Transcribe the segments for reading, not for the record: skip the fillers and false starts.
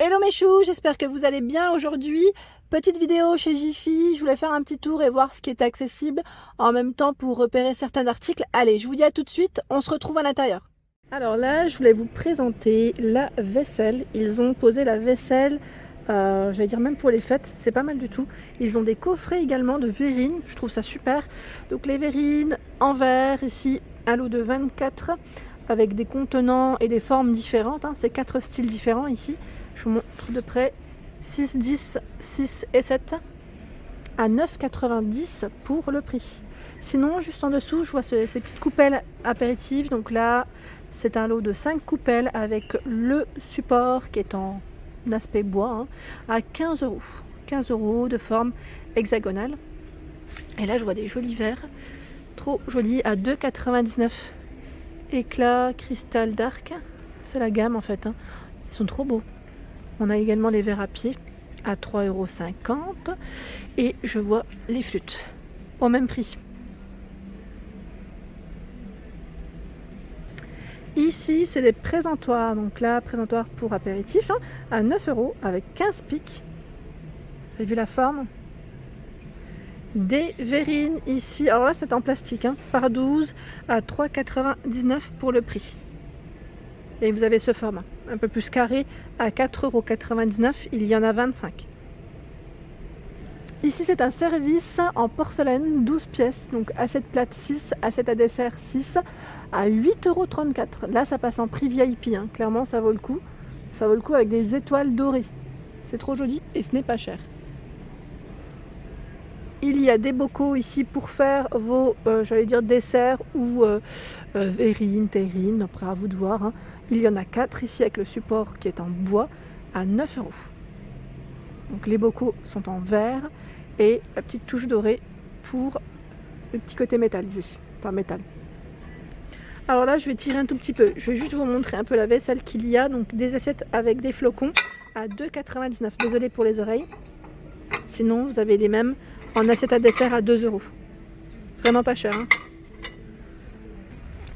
Hello mes choux, j'espère que vous allez bien aujourd'hui. Petite vidéo chez Jiffy, je voulais faire un petit tour et voir ce qui est accessible en même temps pour repérer certains articles. Allez, je vous dis à tout de suite, on se retrouve à l'intérieur. Alors là, je voulais vous présenter la vaisselle. Ils ont posé la vaisselle, j'allais dire même pour les fêtes, c'est pas mal du tout. Ils ont des coffrets également de verrines, je trouve ça super. Donc les verrines en verre ici, un lot de 24 avec des contenants et des formes différentes, hein. C'est 4 styles différents ici. Je vous montre de près, 6, 10, 6 et 7 à 9,90 pour le prix. Sinon, juste en dessous, je vois ces petites coupelles apéritives. Donc là, c'est un lot de 5 coupelles avec le support qui est en aspect bois, hein, à 15 €. 15 € de forme hexagonale. Et là, je vois des jolis verres, trop jolis, à 2,99 €. Éclat cristal dark, c'est la gamme en fait, hein. Ils sont trop beaux. On a également les verres à pied à 3,50 € et je vois les flûtes au même prix. Ici, c'est des présentoirs. Donc là, présentoir pour apéritif, hein, à 9 € avec 15 pics. Vous avez vu la forme? Des verrines ici. Alors là, c'est en plastique, hein, par 12 à 3,99 € pour le prix. Et vous avez ce format, un peu plus carré, à 4,99 €. Il y en a 25. Ici, c'est un service en porcelaine, 12 pièces. Donc assiette plate 6, assiette à dessert 6, à 8,34 €. Là, ça passe en prix VIP, hein. Clairement, ça vaut le coup. Ça vaut le coup avec des étoiles dorées. C'est trop joli et ce n'est pas cher. Il y a des bocaux ici pour faire vos, j'allais dire desserts ou verrines, terrines, après à vous de voir, hein. Il y en a 4 ici avec le support qui est en bois à 9 €. Donc les bocaux sont en verre et la petite touche dorée pour le petit côté métallisé, enfin métal. Alors là, je vais tirer un tout petit peu. Je vais juste vous montrer un peu la vaisselle qu'il y a. Donc des assiettes avec des flocons à 2,99 €. Désolée pour les oreilles. Sinon, vous avez les mêmes en assiette à dessert à 2 €. Vraiment pas cher, hein.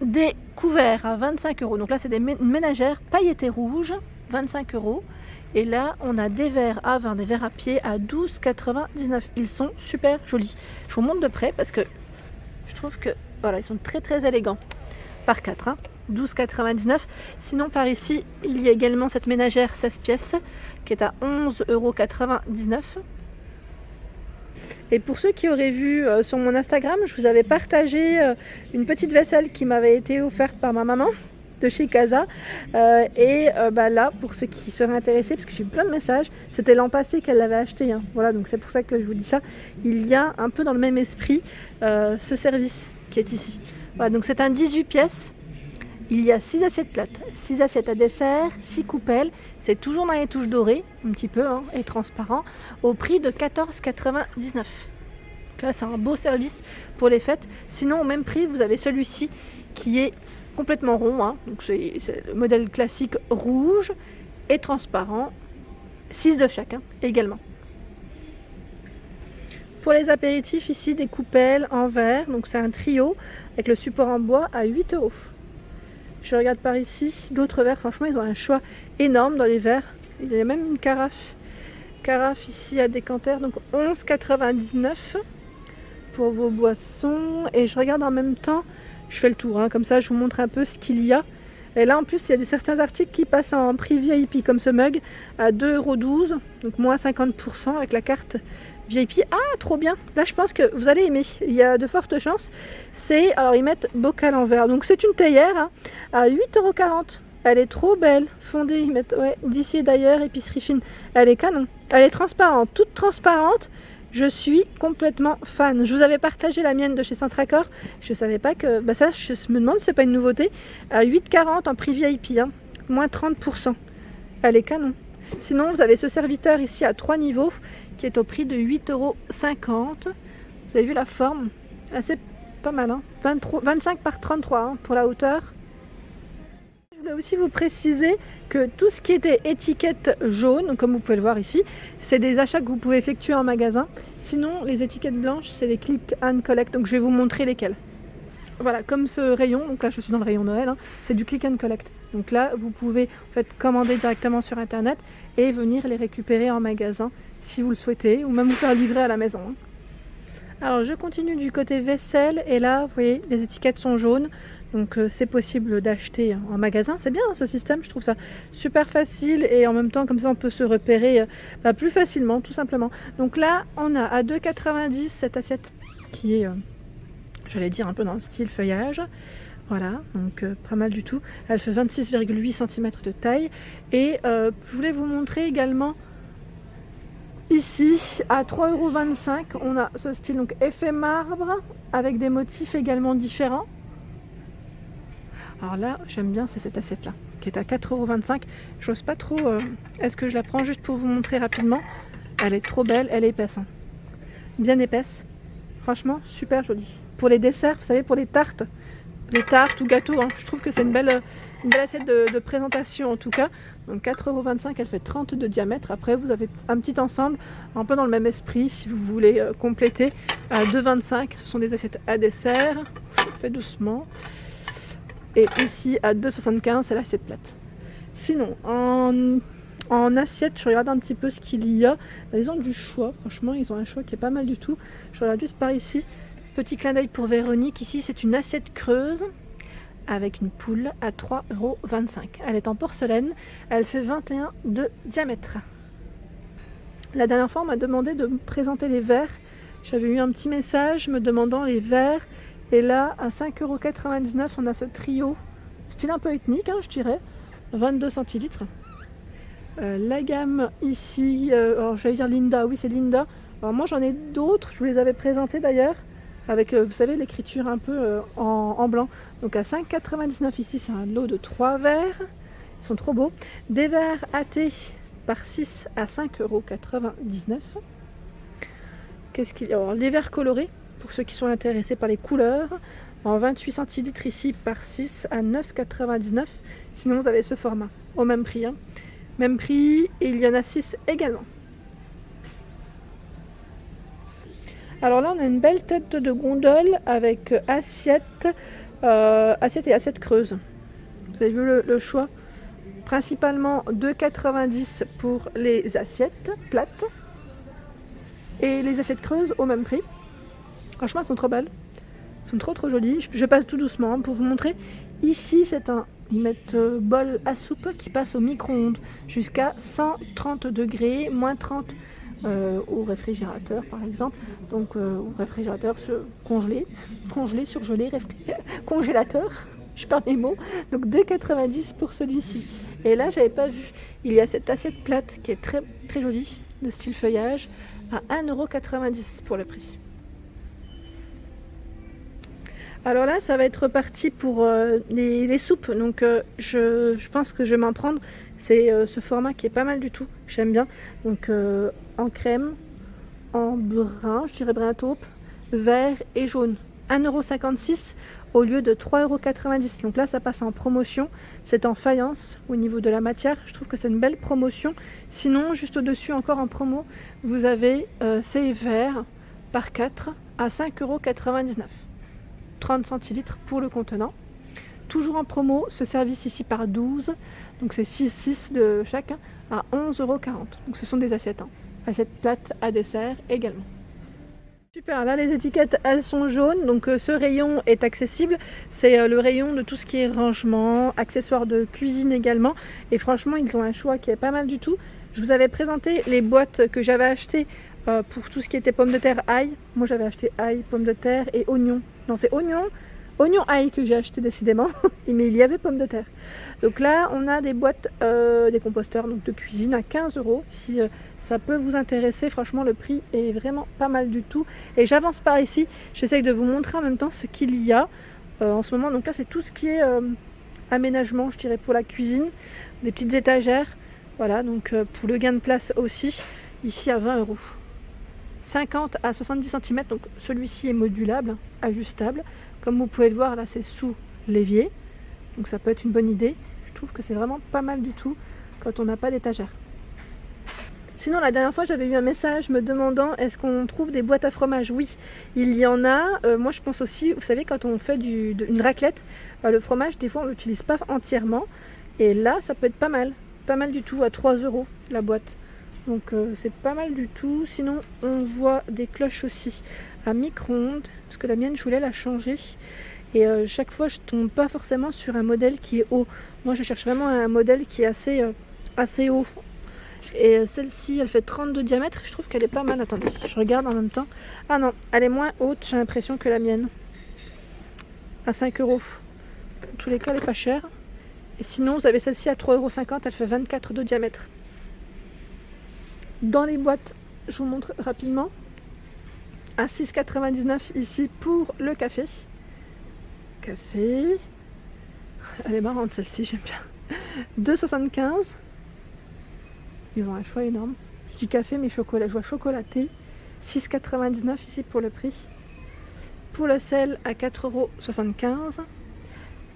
Des couverts à 25 €. Donc là, c'est des ménagères pailletées rouges, 25 €. Et là, on a des verres à vin, des verres à pied à 12,99 €. Ils sont super jolis. Je vous montre de près parce que je trouve que voilà, ils sont très très élégants. Par 4, hein, 12,99 €. Sinon, par ici, il y a également cette ménagère 16 pièces qui est à 11,99 €. Et pour ceux qui auraient vu sur mon Instagram, je vous avais partagé une petite vaisselle qui m'avait été offerte par ma maman de chez Casa. Là, pour ceux qui seraient intéressés, parce que j'ai eu plein de messages, c'était l'an passé qu'elle l'avait acheté, hein. Voilà, donc c'est pour ça que je vous dis ça. Il y a un peu dans le même esprit ce service qui est ici. Voilà, donc c'est un 18 pièces. Il y a 6 assiettes plates, 6 assiettes à dessert, 6 coupelles. C'est toujours dans les touches dorées, un petit peu, hein, et transparent, au prix de 14,99 €. Donc là, c'est un beau service pour les fêtes. Sinon, au même prix, vous avez celui-ci qui est complètement rond, hein. Donc c'est le modèle classique rouge et transparent. 6 de chacun également. Pour les apéritifs, ici, des coupelles en verre. Donc c'est un trio avec le support en bois à 8 €. Je regarde par ici, d'autres verres, franchement ils ont un choix énorme dans les verres. Il y a même une carafe ici à décanter, donc 11,99 € pour vos boissons. Et je regarde en même temps, je fais le tour, hein, comme ça je vous montre un peu ce qu'il y a. Et là en plus il y a certains articles qui passent en prix VIP, comme ce mug à 2,12 €, donc moins 50% avec la carte VIP. Ah, trop bien! Là je pense que vous allez aimer, il y a de fortes chances. Alors ils mettent bocal en verre, donc c'est une théière, hein, à 8,40 €. Elle est trop belle, fondée, ils mettent d'ici et d'ailleurs, épicerie fine. Elle est canon, elle est transparente, toute transparente. Je suis complètement fan. Je vous avais partagé la mienne de chez Centracor. Je savais pas que, ça je me demande si c'est pas une nouveauté. À 8,40 € en prix VIP, hein, moins 30%. Elle est canon. Sinon vous avez ce serviteur ici à 3 niveaux qui est au prix de 8,50 €. Vous avez vu la forme? Assez pas mal, hein. 25 par 33, hein, pour la hauteur. Je voulais aussi vous préciser que tout ce qui était étiquette jaune, comme vous pouvez le voir ici, c'est des achats que vous pouvez effectuer en magasin. Sinon, les étiquettes blanches, c'est les click and collect. Donc je vais vous montrer lesquelles. Voilà, comme ce rayon, donc là je suis dans le rayon Noël, hein, c'est du click and collect. Donc là, vous pouvez en fait commander directement sur internet et venir les récupérer en magasin si vous le souhaitez, ou même vous faire livrer à la maison. Alors je continue du côté vaisselle et là, vous voyez, les étiquettes sont jaunes. Donc c'est possible d'acheter en magasin, c'est bien ce système, je trouve ça super facile et en même temps comme ça on peut se repérer plus facilement tout simplement. Donc là on a à 2,90 cette assiette qui est, j'allais dire un peu dans le style feuillage. Voilà, donc pas mal du tout. Elle fait 26,8 cm de taille et je voulais vous montrer également ici à 3,25 €, on a ce style donc effet marbre avec des motifs également différents. Alors là, j'aime bien, c'est cette assiette-là, qui est à 4,25 €. J'ose pas trop. Est-ce que je la prends juste pour vous montrer rapidement? Elle est trop belle, elle est épaisse. Hein. Bien épaisse. Franchement, super jolie. Pour les desserts, vous savez, pour les tartes ou gâteaux, hein, je trouve que c'est une belle assiette de présentation en tout cas. Donc 4,25 €, elle fait 30 de diamètre. Après, vous avez un petit ensemble, un peu dans le même esprit, si vous voulez compléter. À 2,25 €, ce sont des assiettes à dessert. Je fais doucement. Et ici à 2,75 €, c'est l'assiette plate. Sinon, en assiette, je regarde un petit peu ce qu'il y a. Ils ont du choix, franchement, ils ont un choix qui est pas mal du tout. Je regarde juste par ici. Petit clin d'œil pour Véronique. Ici, c'est une assiette creuse avec une poule à 3,25 €. Elle est en porcelaine. Elle fait 21 de diamètre. La dernière fois, on m'a demandé de me présenter les verres. J'avais eu un petit message me demandant les verres. Et là, à 5,99 €, on a ce trio, style un peu ethnique, hein, je dirais, 22 centilitres. La gamme ici, alors j'allais dire Linda, oui c'est Linda. Alors moi j'en ai d'autres, je vous les avais présentés d'ailleurs, avec, vous savez, l'écriture un peu en blanc. Donc à 5,99 € ici, c'est un lot de 3 verres, ils sont trop beaux. Des verres AT par 6 à 5,99 €. Qu'est-ce qu'il y a? Alors les verres colorés. Pour ceux qui sont intéressés par les couleurs, en 28 centilitres ici par 6 à 9,99 €. Sinon vous avez ce format au même prix. Hein. Même prix, et il y en a 6 également. Alors là on a une belle tête de gondole avec assiette et assiette creuse. Vous avez vu le choix? Principalement 2,90 € pour les assiettes plates et les assiettes creuses au même prix. Franchement, elles sont trop belles. Elles sont trop jolies. Je passe tout doucement hein, pour vous montrer. Ici, c'est ils mettent bol à soupe qui passe au micro-ondes jusqu'à 130 degrés, moins 30 au réfrigérateur par exemple. Donc au réfrigérateur congelé, surgelé, congélateur. Je perds mes mots. Donc 2,90 € pour celui-ci. Et là, j'avais pas vu. Il y a cette assiette plate qui est très jolie, de style feuillage, à 1,90 € pour le prix. Alors là, ça va être reparti pour les soupes. Donc je pense que je vais m'en prendre. C'est ce format qui est pas mal du tout. J'aime bien. Donc en crème, en brun, je dirais brun taupe, vert et jaune. 1,56 € au lieu de 3,90 €. Donc là, ça passe en promotion. C'est en faïence au niveau de la matière. Je trouve que c'est une belle promotion. Sinon, juste au-dessus, encore en promo, vous avez ces verres par 4 à 5,99 €. 30 centilitres pour le contenant. Toujours en promo, ce service ici par 12, donc c'est 6 de chacun à 11,40 €. Donc ce sont des assiettes, hein. Assiettes plates à dessert également. Super, là les étiquettes elles sont jaunes, donc ce rayon est accessible. C'est le rayon de tout ce qui est rangement, accessoires de cuisine également. Et franchement, ils ont un choix qui est pas mal du tout. Je vous avais présenté les boîtes que j'avais achetées pour tout ce qui était pommes de terre, ail. Moi j'avais acheté ail, pommes de terre et oignons. Non, c'est oignon ail que j'ai acheté décidément, mais il y avait pommes de terre. Donc là, on a des boîtes, des composteurs donc de cuisine à 15 €. Si ça peut vous intéresser, franchement, le prix est vraiment pas mal du tout. Et j'avance par ici, j'essaye de vous montrer en même temps ce qu'il y a en ce moment. Donc là, c'est tout ce qui est aménagement, je dirais, pour la cuisine, des petites étagères. Voilà, donc pour le gain de place aussi, ici à 20 €. 50 à 70 cm, donc celui-ci est modulable, ajustable. Comme vous pouvez le voir, là c'est sous l'évier, donc ça peut être une bonne idée. Je trouve que c'est vraiment pas mal du tout quand on n'a pas d'étagère. Sinon, la dernière fois, j'avais eu un message me demandant est-ce qu'on trouve des boîtes à fromage. Oui, il y en a. Moi, je pense aussi, vous savez, quand on fait une raclette, le fromage, des fois, on ne l'utilise pas entièrement. Et là, ça peut être pas mal du tout, à 3 € la boîte. Donc c'est pas mal du tout. Sinon, on voit des cloches aussi à micro-ondes, parce que la mienne, je voulais la changer. Et chaque fois, je tombe pas forcément sur un modèle qui est haut. Moi, je cherche vraiment un modèle qui est assez haut. Et celle-ci, elle fait 32 diamètres. Je trouve qu'elle est pas mal. Attendez, je regarde en même temps. Ah non, elle est moins haute, j'ai l'impression, que la mienne. À 5 €. En tous les cas, elle est pas chère. Et sinon, vous avez celle-ci à 3,50 €. Elle fait 24 de diamètre. Dans les boîtes, je vous montre rapidement. À 6,99 € ici pour le café. Café. Elle est marrante celle-ci, j'aime bien. 2,75 €. Ils ont un choix énorme. Je dis café, mais chocolat. Je vois chocolaté. 6,99 € ici pour le prix. Pour le sel à 4,75 €.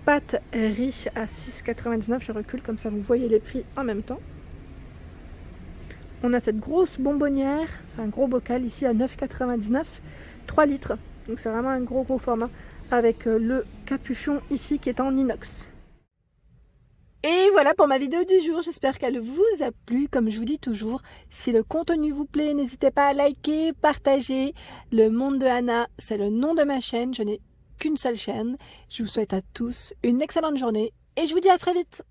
Pâte riz à 6,99 €. Je recule comme ça vous voyez les prix en même temps. On a cette grosse bonbonnière, c'est un gros bocal ici à 9,99 €, 3 litres. Donc c'est vraiment un gros format avec le capuchon ici qui est en inox. Et voilà pour ma vidéo du jour, j'espère qu'elle vous a plu. Comme je vous dis toujours, si le contenu vous plaît, n'hésitez pas à liker, partager. Le Monde de Anna, c'est le nom de ma chaîne, je n'ai qu'une seule chaîne. Je vous souhaite à tous une excellente journée et je vous dis à très vite.